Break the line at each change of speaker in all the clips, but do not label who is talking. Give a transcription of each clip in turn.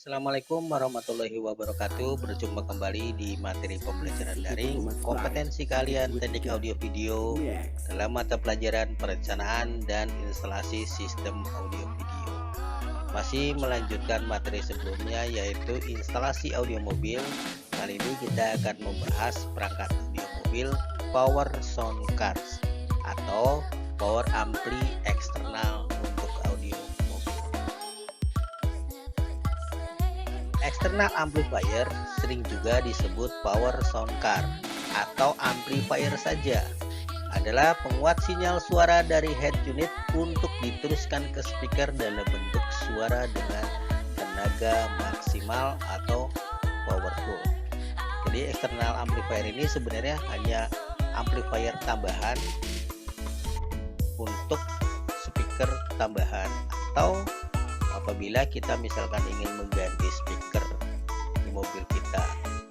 Assalamualaikum warahmatullahi wabarakatuh. Berjumpa kembali di materi pembelajaran daring kompetensi kalian teknik audio video dalam mata pelajaran perencanaan dan instalasi sistem audio video. Masih melanjutkan materi sebelumnya, yaitu instalasi audio mobil. Kali ini kita akan membahas perangkat audio mobil power sound cards atau power ampli eksternal untuk audio mobil. External amplifier sering juga disebut power sound card atau amplifier saja, adalah penguat sinyal suara dari head unit untuk diteruskan ke speaker dalam bentuk suara dengan tenaga maksimal atau powerful. Jadi external amplifier ini sebenarnya hanya amplifier tambahan untuk speaker tambahan, atau apabila kita misalkan ingin mengganti speaker di mobil kita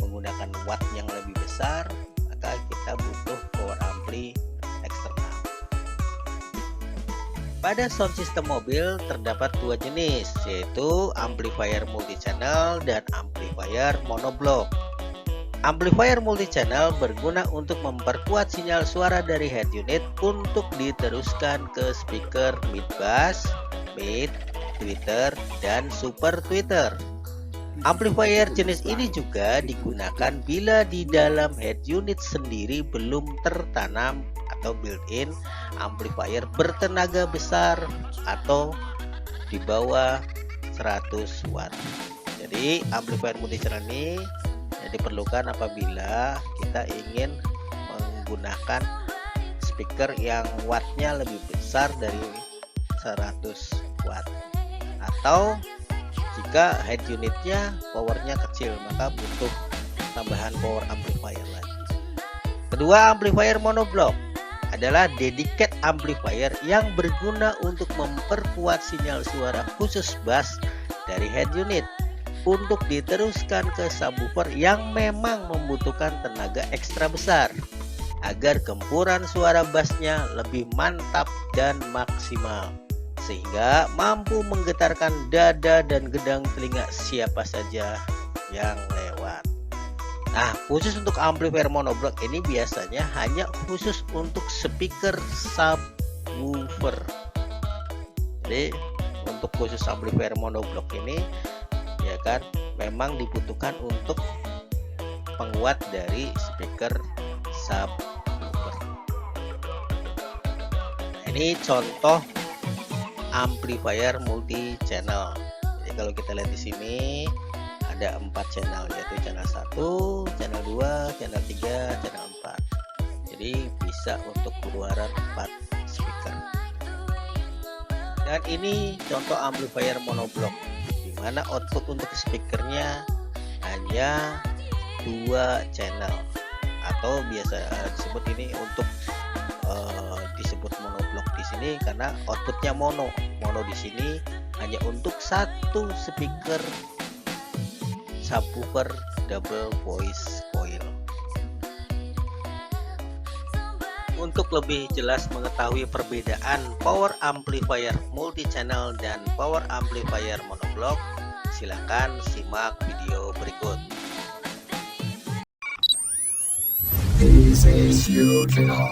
menggunakan watt yang lebih besar, maka kita butuh power ampli eksternal. Pada sound system mobil terdapat dua jenis, yaitu amplifier multi-channel dan amplifier monoblock. Amplifier multi-channel berguna untuk memperkuat sinyal suara dari head unit untuk diteruskan ke speaker mid bass, mid, tweeter, dan super tweeter. Amplifier jenis ini juga digunakan bila di dalam head unit sendiri belum tertanam atau built-in amplifier bertenaga besar atau di bawah 100 watt. Jadi amplifier multi-channel ini diperlukan apabila kita ingin menggunakan speaker yang wattnya lebih besar dari 100 watt, atau jika head unitnya powernya kecil maka butuh tambahan power amplifier lagi. Kedua, amplifier monoblock adalah dedicated amplifier yang berguna untuk memperkuat sinyal suara khusus bass dari head unit untuk diteruskan ke subwoofer yang memang membutuhkan tenaga ekstra besar agar gempuran suara bassnya lebih mantap dan maksimal, sehingga mampu menggetarkan dada dan gedang telinga siapa saja yang lewat. Nah, khusus untuk amplifier monoblock ini biasanya hanya khusus untuk speaker subwoofer. Jadi untuk khusus amplifier monoblock ini ya kan memang dibutuhkan untuk penguat dari speaker subwoofer. Nah, ini contoh amplifier multi channel. Jadi kalau kita lihat di sini ada 4 channel, yaitu channel 1, channel 2, channel 3, channel 4. Jadi bisa untuk keluaran 4 speaker. Dan ini contoh amplifier monoblock di mana output untuk speakernya hanya 2 channel, atau biasa disebut ini untuk disebut monoblock di sini karena outputnya mono di sini hanya untuk satu speaker subwoofer double voice coil. Untuk lebih jelas mengetahui perbedaan power amplifier multi channel dan power amplifier monoblock, silakan simak video berikut.
This is your channel,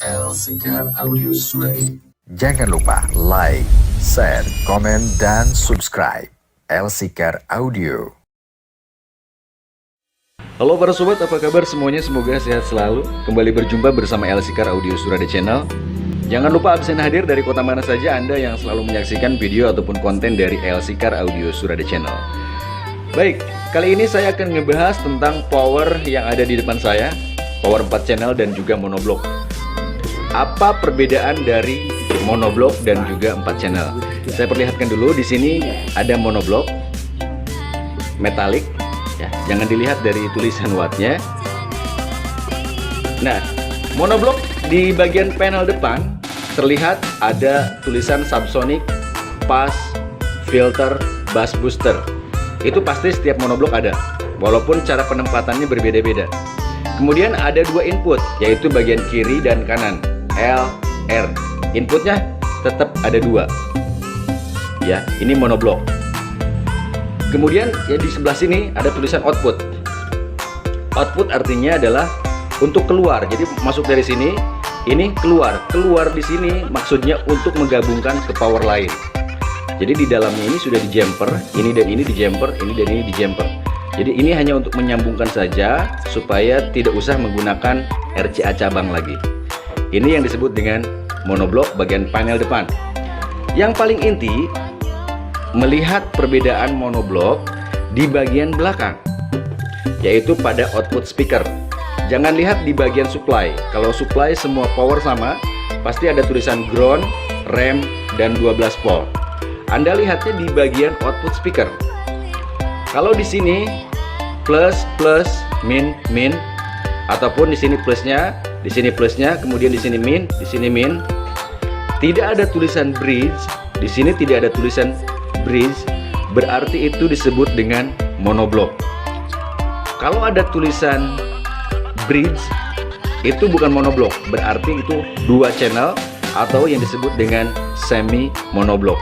LCCAR Audio Suite.
Jangan lupa like, share, komen, dan subscribe LCCAR Audio.
Halo para sobat, apa kabar semuanya? Semoga sehat selalu. Kembali berjumpa bersama LCCAR Audio Surada Channel. Jangan lupa absen hadir dari kota mana saja Anda yang selalu menyaksikan video ataupun konten dari LCCAR Audio Surada Channel. Baik, kali ini saya akan ngebahas tentang power yang ada di depan saya, power 4 channel dan juga monoblock. Apa perbedaan dari monoblock dan juga 4 channel? Saya perlihatkan dulu. Di sini ada monoblock metalik, ya, jangan dilihat dari tulisan wattnya. Nah, monoblock di bagian panel depan terlihat ada tulisan subsonic, pass, filter, bass booster. Itu pasti setiap monoblock ada, walaupun cara penempatannya berbeda-beda. Kemudian ada 2 input, yaitu bagian kiri dan kanan, L, R. Inputnya tetap ada 2. Ya, ini monoblock. Kemudian ya di sebelah sini ada tulisan output. Output artinya adalah untuk keluar. Jadi masuk dari sini, ini keluar. Keluar di sini maksudnya untuk menggabungkan ke power lain. Jadi di dalamnya ini sudah di jumper, ini dan ini di jumper, ini dan ini di jumper. Jadi ini hanya untuk menyambungkan saja supaya tidak usah menggunakan RCA cabang lagi. Ini yang disebut dengan monoblok bagian panel depan. Yang paling inti melihat perbedaan monoblok di bagian belakang, yaitu pada output speaker. Jangan lihat di bagian supply. Kalau supply semua power sama, pasti ada tulisan ground, rem, dan 12 volt. Anda lihatnya di bagian output speaker. Kalau di sini plus, plus, min, min, ataupun di sini plusnya, kemudian di sini min, tidak ada tulisan bridge. Di sini tidak ada tulisan bridge, berarti itu disebut dengan monoblok. Kalau ada tulisan bridge, itu bukan monoblok, berarti itu dua channel atau yang disebut dengan semi monoblok.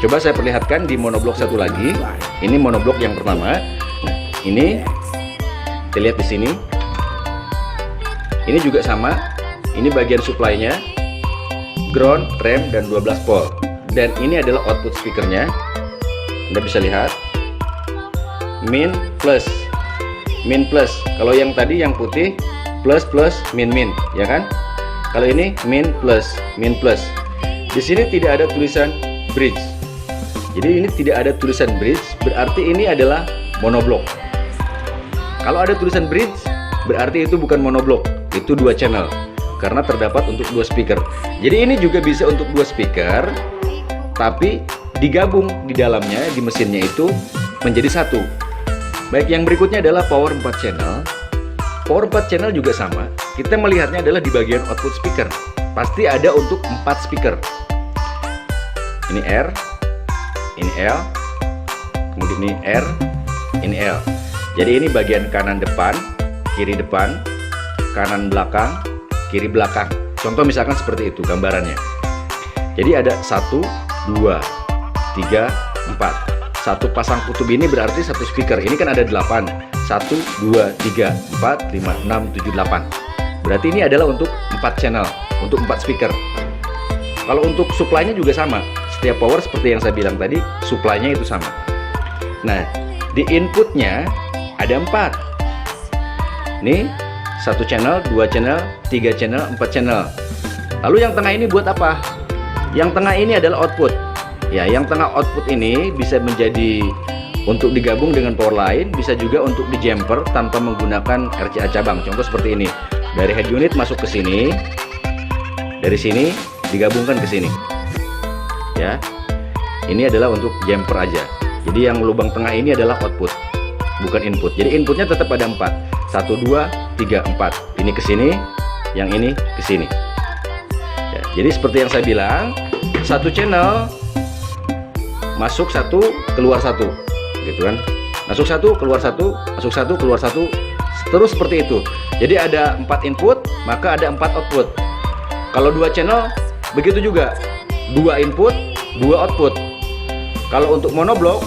Coba saya perlihatkan di monoblok satu lagi. Ini monoblok yang pertama. Nah, ini kita lihat di sini. Ini juga sama. Ini bagian supply-nya, ground, rem, dan 12 volt. Dan ini adalah output speakernya. Anda bisa lihat. Min plus. Min plus. Kalau yang tadi yang putih plus plus min min, ya kan? Kalau ini min plus, min plus. Di sini tidak ada tulisan bridge. Jadi ini tidak ada tulisan bridge, berarti ini adalah monoblok. Kalau ada tulisan bridge, berarti itu bukan monoblok, itu dua channel, karena terdapat untuk dua speaker. Jadi ini juga bisa untuk dua speaker, tapi digabung di dalamnya, di mesinnya itu menjadi satu. Baik, yang berikutnya adalah power 4 channel. Power 4 channel juga sama. Kita melihatnya adalah di bagian output speaker. Pasti ada untuk 4 speaker. Ini R, ini L, kemudian ini R, ini L. Jadi ini bagian kanan depan, kiri depan, kanan belakang, kiri belakang. Contoh misalkan seperti itu gambarannya. Jadi ada 1, 2, 3, 4. Satu pasang kutub ini berarti satu speaker. Ini kan ada 8. 1, 2, 3, 4, 5, 6, 7, 8. Berarti ini adalah untuk 4 channel, untuk 4 speaker. Kalau untuk supply-nya juga sama. Setiap power seperti yang saya bilang tadi, supply-nya itu sama. Nah, di inputnya ada 4. Ini 1 channel, 2 channel, 3 channel, 4 channel. Lalu yang tengah ini buat apa? Yang tengah ini adalah output. Ya, yang tengah output ini bisa menjadi untuk digabung dengan power lain, bisa juga untuk di jumper tanpa menggunakan RCA cabang. Contoh seperti ini. Dari head unit masuk ke sini. Dari sini digabungkan ke sini. Ya. Ini adalah untuk jumper aja. Jadi yang lubang tengah ini adalah output, bukan input. Jadi inputnya tetap ada 4. 1, 2, 3, 4. Ini ke sini, yang ini ke sini. Ya, jadi seperti yang saya bilang, satu channel masuk 1, keluar 1, gitu kan? Masuk 1, keluar 1, masuk 1, keluar 1, terus seperti itu. Jadi ada 4 input, maka ada 4 output. Kalau 2 channel, begitu juga. 2 input, 2 output. Kalau untuk monoblok,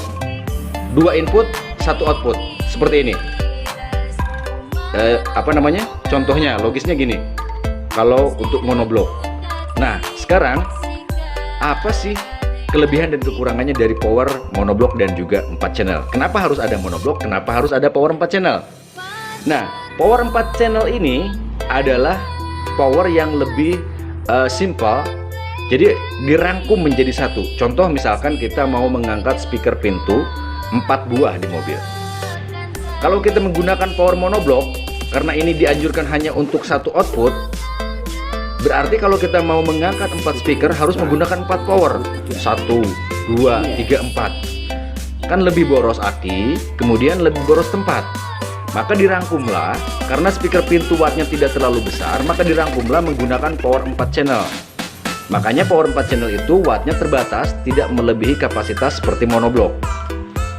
2 input, 1 output. Seperti ini. Contohnya, logisnya gini. Kalau untuk monoblok. Nah, sekarang apa sih kelebihan dan kekurangannya dari power monoblok dan juga 4 channel? Kenapa harus ada monoblok? Kenapa harus ada power 4 channel? Nah, power 4 channel ini adalah power yang lebih simple. Jadi dirangkum menjadi satu. Contoh misalkan kita mau mengangkat speaker pintu 4 buah di mobil. Kalau kita menggunakan power monoblok, karena ini dianjurkan hanya untuk satu output, berarti kalau kita mau mengangkat 4 speaker harus menggunakan 4 power. 1, 2, 3, 4. Kan lebih boros aki, kemudian lebih boros tempat. Maka dirangkumlah, karena speaker pintu wattnya tidak terlalu besar, maka dirangkumlah menggunakan power 4 channel. Makanya power 4 channel itu wattnya terbatas, tidak melebihi kapasitas seperti monoblok.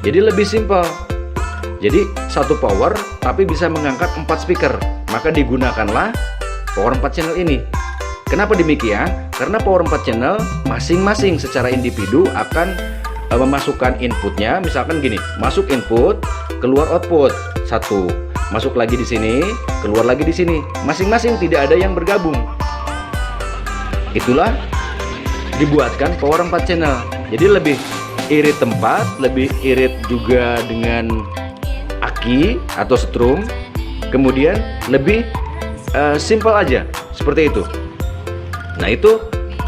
Jadi lebih simpel. Jadi satu power tapi bisa mengangkat 4 speaker. Maka digunakanlah power 4 channel ini. Kenapa demikian? Karena power 4 channel masing-masing secara individu akan memasukkan inputnya, misalkan gini, masuk input, keluar output, satu, masuk lagi di sini, keluar lagi di sini, masing-masing tidak ada yang bergabung. Itulah dibuatkan power 4 channel. Jadi lebih irit tempat, lebih irit juga dengan aki atau strum, kemudian lebih simple aja seperti itu. Nah, itu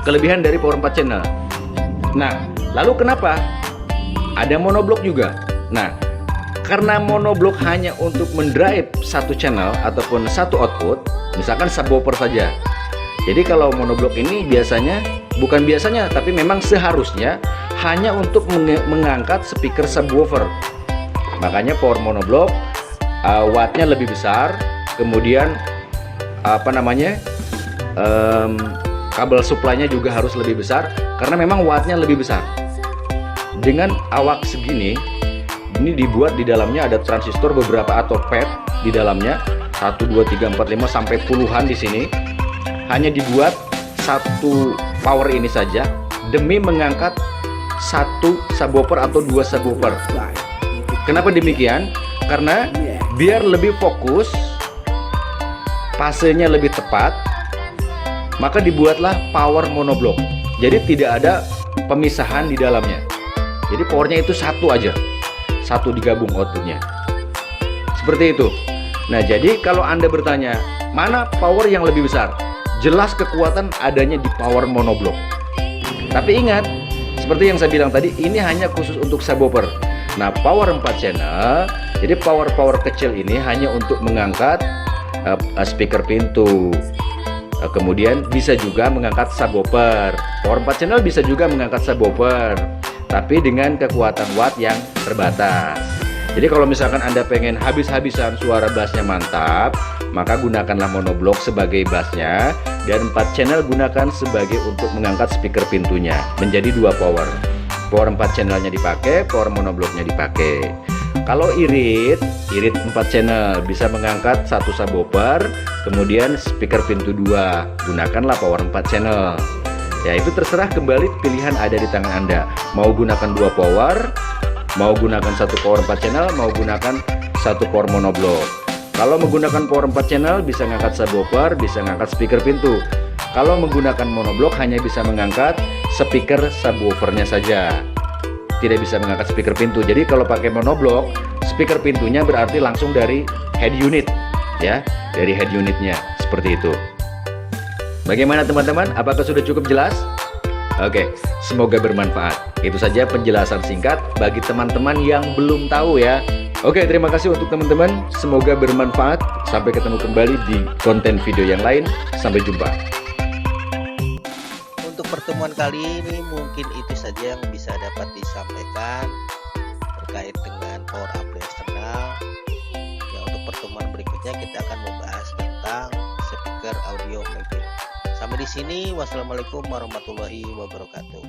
kelebihan dari power 4 channel. Nah, lalu kenapa ada monoblok juga? Nah, karena monoblok hanya untuk mendrive satu channel ataupun satu output, misalkan subwoofer saja. Jadi kalau monoblok ini bukan biasanya, tapi memang seharusnya hanya untuk mengangkat speaker subwoofer. Makanya power monoblok wattnya lebih besar, kemudian kabel supply-nya juga harus lebih besar karena memang wattnya lebih besar. Dengan awak segini, ini dibuat di dalamnya ada transistor beberapa atau pad di dalamnya 1, 2, 3, 4, 5 sampai puluhan di sini. Hanya dibuat satu power ini saja demi mengangkat satu subwoofer atau dua subwoofer. Kenapa demikian? Karena biar lebih fokus, fasenya lebih tepat, maka dibuatlah power monoblok. Jadi tidak ada pemisahan di dalamnya. Jadi powernya itu satu aja, satu digabung outputnya. Seperti itu. Nah, jadi kalau Anda bertanya, mana power yang lebih besar? Jelas kekuatan adanya di power monoblok. Tapi ingat, seperti yang saya bilang tadi, ini hanya khusus untuk subwoofer. Nah, power 4 channel, jadi power kecil ini hanya untuk mengangkat speaker pintu. Kemudian bisa juga mengangkat subwoofer. Power 4 channel bisa juga mengangkat subwoofer, tapi dengan kekuatan watt yang terbatas. Jadi kalau misalkan Anda pengen habis-habisan suara bassnya mantap, maka gunakanlah monoblok sebagai bassnya, dan 4 channel gunakan sebagai untuk mengangkat speaker pintunya. Menjadi 2 power. Power 4 channelnya dipakai, power monobloknya dipakai. Kalau irit 4 channel bisa mengangkat satu subwoofer, kemudian speaker pintu 2. Gunakanlah power 4 channel. Ya, itu terserah, kembali pilihan ada di tangan Anda. Mau gunakan 2 power, mau gunakan satu power 4 channel, mau gunakan satu power monoblok. Kalau menggunakan power 4 channel bisa mengangkat subwoofer, bisa mengangkat speaker pintu. Kalau menggunakan monoblok hanya bisa mengangkat speaker subwoofernya saja, tidak bisa mengangkat speaker pintu. Jadi kalau pakai monoblok, speaker pintunya berarti langsung dari head unit, ya, dari head unitnya, seperti itu. Bagaimana teman-teman? Apakah sudah cukup jelas? Oke, semoga bermanfaat. Itu saja penjelasan singkat bagi teman-teman yang belum tahu ya. Oke, terima kasih untuk teman-teman. Semoga bermanfaat. Sampai ketemu kembali di konten video yang lain. Sampai jumpa.
Untuk pertemuan kali ini mungkin itu saja yang bisa dapat disampaikan terkait dengan power ampli eksternal. Ya, untuk pertemuan berikutnya kita akan membahas tentang speaker audio mobil. Sampai di sini, wassalamualaikum warahmatullahi wabarakatuh.